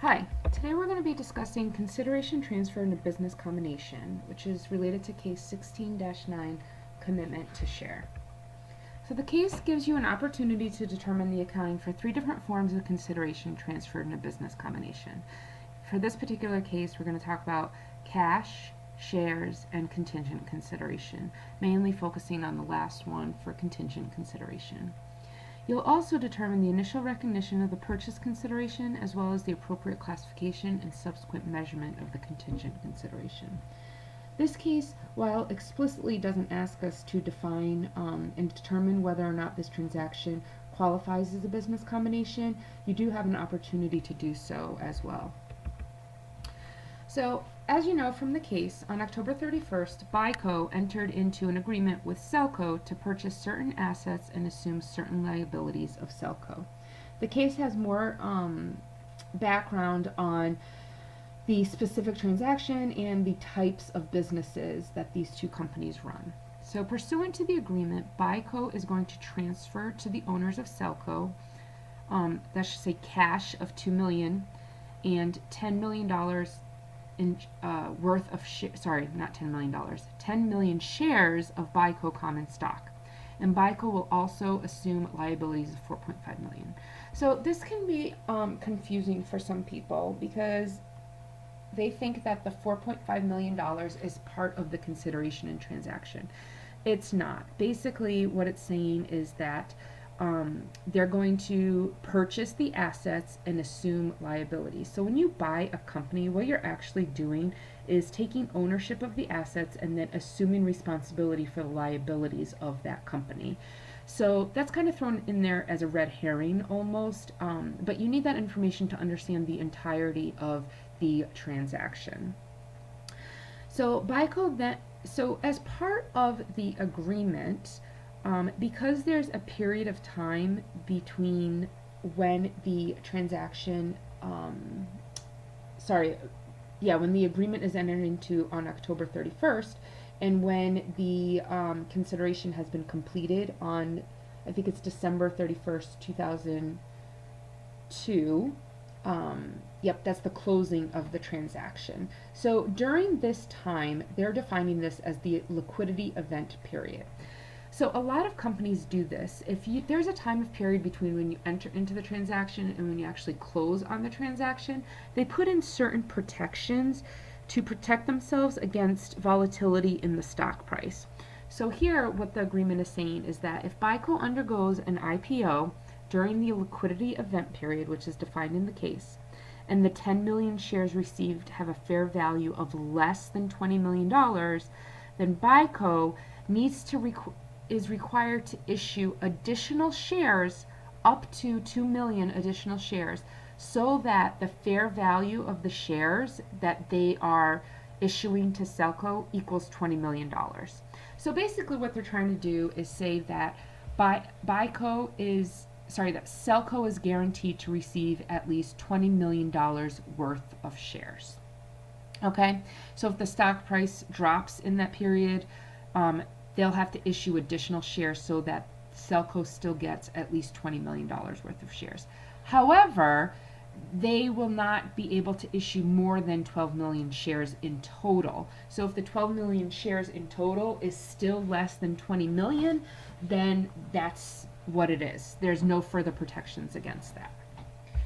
Hi, today we're going to be discussing consideration transfer and a business combination, which is related to case 16-9, commitment to share. So the case gives you an opportunity to determine the accounting for three different forms of consideration transferred in a business combination. For this particular case, we're going to talk about cash, shares, and contingent consideration, mainly focusing on the last one for contingent consideration. You'll also determine the initial recognition of the purchase consideration as well as the appropriate classification and subsequent measurement of the contingent consideration. This case, while explicitly doesn't ask us to define and determine whether or not this transaction qualifies as a business combination, you do have an opportunity to do so as well. So, as you know from the case, on October 31st, BICO entered into an agreement with Selco to purchase certain assets and assume certain liabilities of Selco. The case has more background on the specific transaction and the types of businesses that these two companies run. So, pursuant to the agreement, BICO is going to transfer to the owners of Selco, that should say cash of $2 million and $10 million in worth of not $10 million, 10 million shares of BICO common stock. And BICO will also assume liabilities of $4.5 million. So this can be confusing for some people because they think that the $4.5 million is part of the consideration and transaction. It's not. Basically, what it's saying is that they're going to purchase the assets and assume liabilities. So when you buy a company, what you're actually doing is taking ownership of the assets and then assuming responsibility for the liabilities of that company. So that's kind of thrown in there as a red herring almost, but you need that information to understand the entirety of the transaction. So so as part of the agreement, because there's a period of time between when the transaction, when the agreement is entered into on October 31st, and when the consideration has been completed on, I think it's December 31st, 2002. That's the closing of the transaction. So during this time, they're defining this as the liquidity event period. So a lot of companies do this. There's a time of period between when you enter into the transaction and when you actually close on the transaction, they put in certain protections to protect themselves against volatility in the stock price. So here, what the agreement is saying is that if BICO undergoes an IPO during the liquidity event period, which is defined in the case, and the 10 million shares received have a fair value of less than $20 million, then BICO is required to issue additional shares up to 2 million additional shares so that the fair value of the shares that they are issuing to Selco equals $20 million. So basically what they're trying to do is say that Selco is guaranteed to receive at least $20 million worth of shares. Okay, so if the stock price drops in that period, they'll have to issue additional shares so that Selco still gets at least $20 million worth of shares. However, they will not be able to issue more than 12 million shares in total. So if the 12 million shares in total is still less than 20 million, then that's what it is. There's no further protections against that.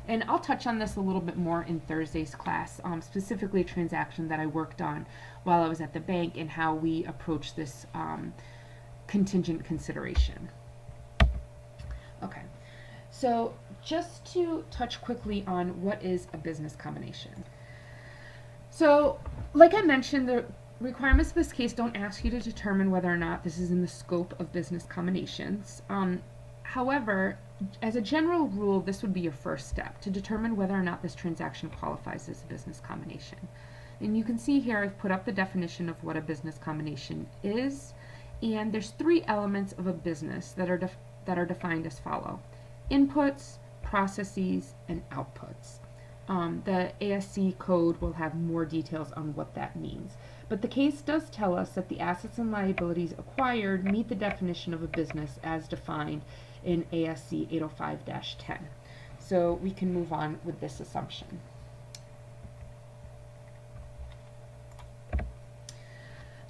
And I'll touch on this a little bit more in Thursday's class, specifically a transaction that I worked on while I was at the bank and how we approach this contingent consideration. Okay, so just to touch quickly on what is a business combination. So, like I mentioned, the requirements of this case don't ask you to determine whether or not this is in the scope of business combinations. However, as a general rule, this would be your first step to determine whether or not this transaction qualifies as a business combination. And you can see here I've put up the definition of what a business combination is, and there's three elements of a business that are defined as follow: inputs, processes, and outputs. The ASC code will have more details on what that means. But the case does tell us that the assets and liabilities acquired meet the definition of a business as defined in ASC 805-10. So we can move on with this assumption.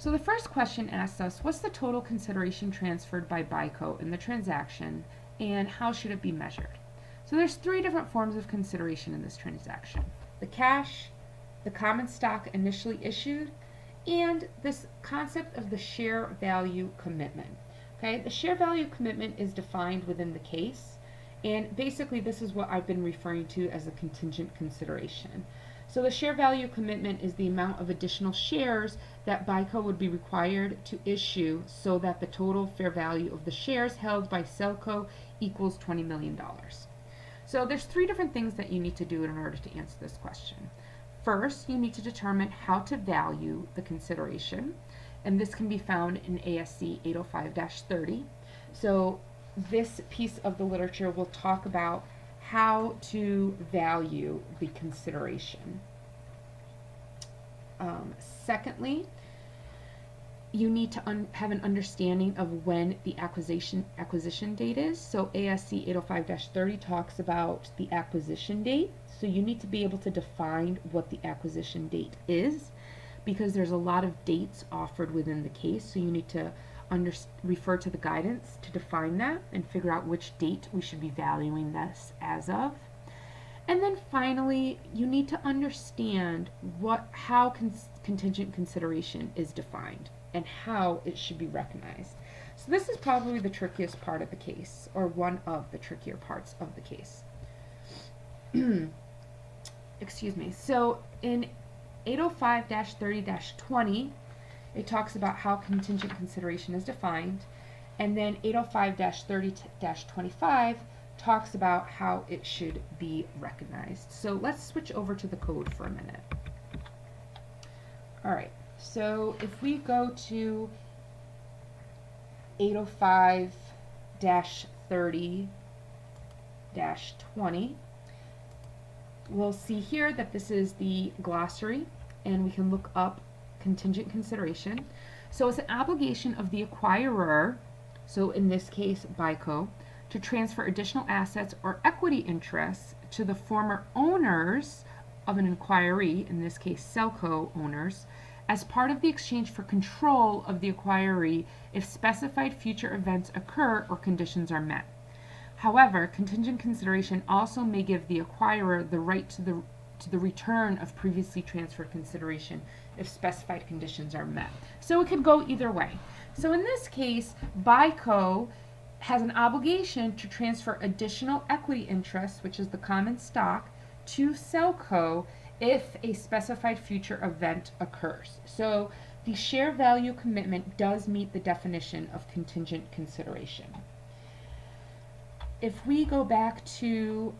So the first question asks us, what's the total consideration transferred by BICO in the transaction, and how should it be measured? So there's three different forms of consideration in this transaction: the cash, the common stock initially issued, and this concept of the share value commitment. Okay, the share value commitment is defined within the case, and basically this is what I've been referring to as a contingent consideration. So the share value commitment is the amount of additional shares that BICO would be required to issue so that the total fair value of the shares held by Selco equals $20 million. So there's three different things that you need to do in order to answer this question. First, you need to determine how to value the consideration, and this can be found in ASC 805-30. So this piece of the literature will talk about how to value the consideration. Secondly, you need to have an understanding of when the acquisition date is. So ASC 805-30 talks about the acquisition date. So you need to be able to define what the acquisition date is, because there's a lot of dates offered within the case. So you need to refer to the guidance to define that and figure out which date we should be valuing this as of. And then finally, you need to understand how contingent consideration is defined and how it should be recognized. So this is probably the trickiest part of the case, or one of the trickier parts of the case. Excuse me. So in 805-30-20, it talks about how contingent consideration is defined, and then 805-30-25 talks about how it should be recognized. So let's switch over to the code for a minute. All right, so if we go to 805-30-20, we'll see here that this is the glossary, and we can look up contingent consideration. So it's an obligation of the acquirer, so in this case BICO, to transfer additional assets or equity interests to the former owners of an acquiree, in this case Selco owners, as part of the exchange for control of the acquiree if specified future events occur or conditions are met. However, contingent consideration also may give the acquirer the right to the return of previously transferred consideration if specified conditions are met. So it could go either way. So in this case, BICO has an obligation to transfer additional equity interest, which is the common stock, to Selco if a specified future event occurs. So the share value commitment does meet the definition of contingent consideration. If we go back to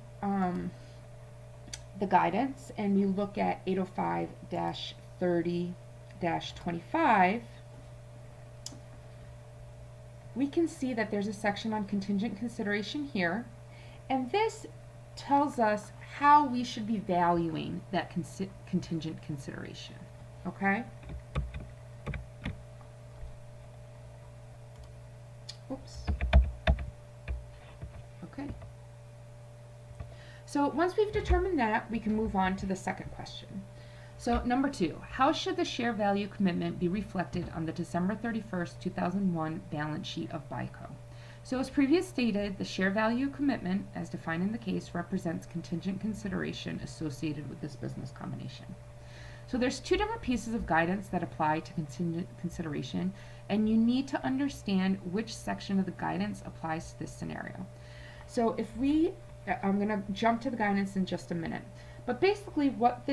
the guidance and we look at 805-30-25, we can see that there's a section on contingent consideration here, and this tells us how we should be valuing that contingent consideration. Okay? Oops. Okay. So once we've determined that, we can move on to the second question. So number 2, how should the share value commitment be reflected on the December 31st, 2001 balance sheet of BICO? So as previously stated, the share value commitment, as defined in the case, represents contingent consideration associated with this business combination. So there's two different pieces of guidance that apply to contingent consideration, and you need to understand which section of the guidance applies to this scenario. So if I'm going to jump to the guidance in just a minute, but basically what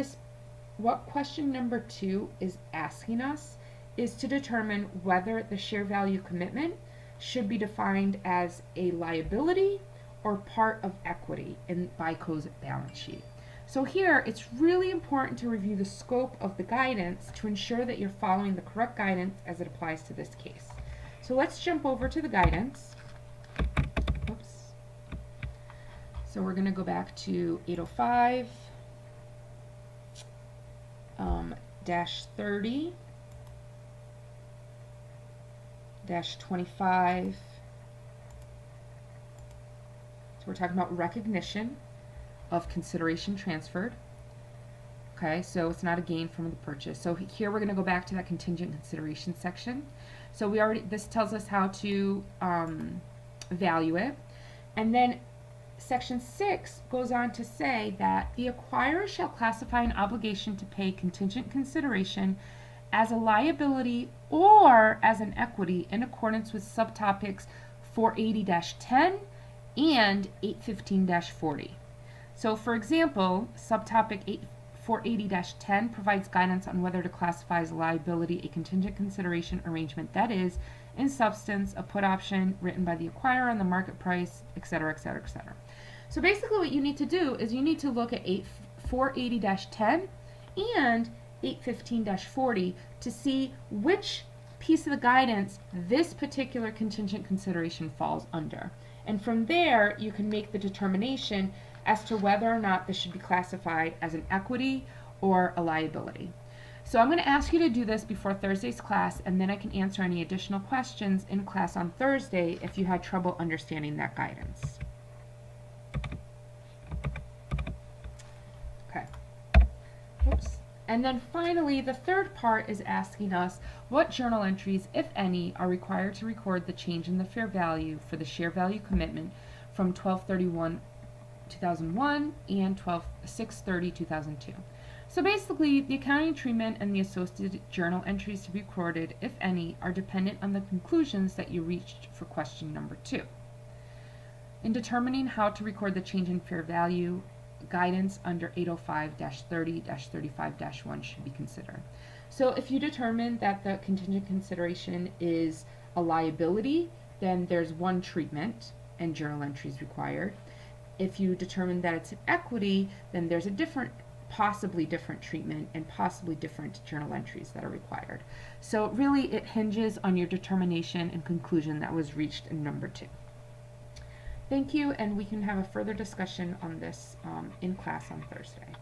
question number 2 is asking us is to determine whether the share value commitment should be defined as a liability or part of equity in BICO's balance sheet. So here, it's really important to review the scope of the guidance to ensure that you're following the correct guidance as it applies to this case. So let's jump over to the guidance. Oops. So we're going to go back to 805-30-25. So we're talking about recognition of consideration transferred. Okay, so it's not a gain from the purchase. So here we're going to go back to that contingent consideration section. So this tells us how to value it. And then Section 6 goes on to say that the acquirer shall classify an obligation to pay contingent consideration as a liability or as an equity in accordance with subtopics 480-10 and 815-40. So for example, subtopic 480-10 provides guidance on whether to classify as a liability a contingent consideration arrangement that is, in substance, a put option written by the acquirer on the market price, etc., etc., etc. So basically what you need to do is you need to look at 480-10 and 815-40 to see which piece of the guidance this particular contingent consideration falls under. And from there, you can make the determination as to whether or not this should be classified as an equity or a liability. So I'm going to ask you to do this before Thursday's class, and then I can answer any additional questions in class on Thursday if you had trouble understanding that guidance. Okay. Oops. And then finally, the third part is asking us what journal entries, if any, are required to record the change in the fair value for the share value commitment from 12/31/2001 and 6/30/2002. So basically, the accounting treatment and the associated journal entries to be recorded, if any, are dependent on the conclusions that you reached for question number 2. In determining how to record the change in fair value, guidance under 805-30-35-1 should be considered. So if you determine that the contingent consideration is a liability, then there's one treatment and journal entries required. If you determine that it's an equity, then there's a possibly different treatment and possibly different journal entries that are required. So really it hinges on your determination and conclusion that was reached in number 2. Thank you, and we can have a further discussion on this in class on Thursday.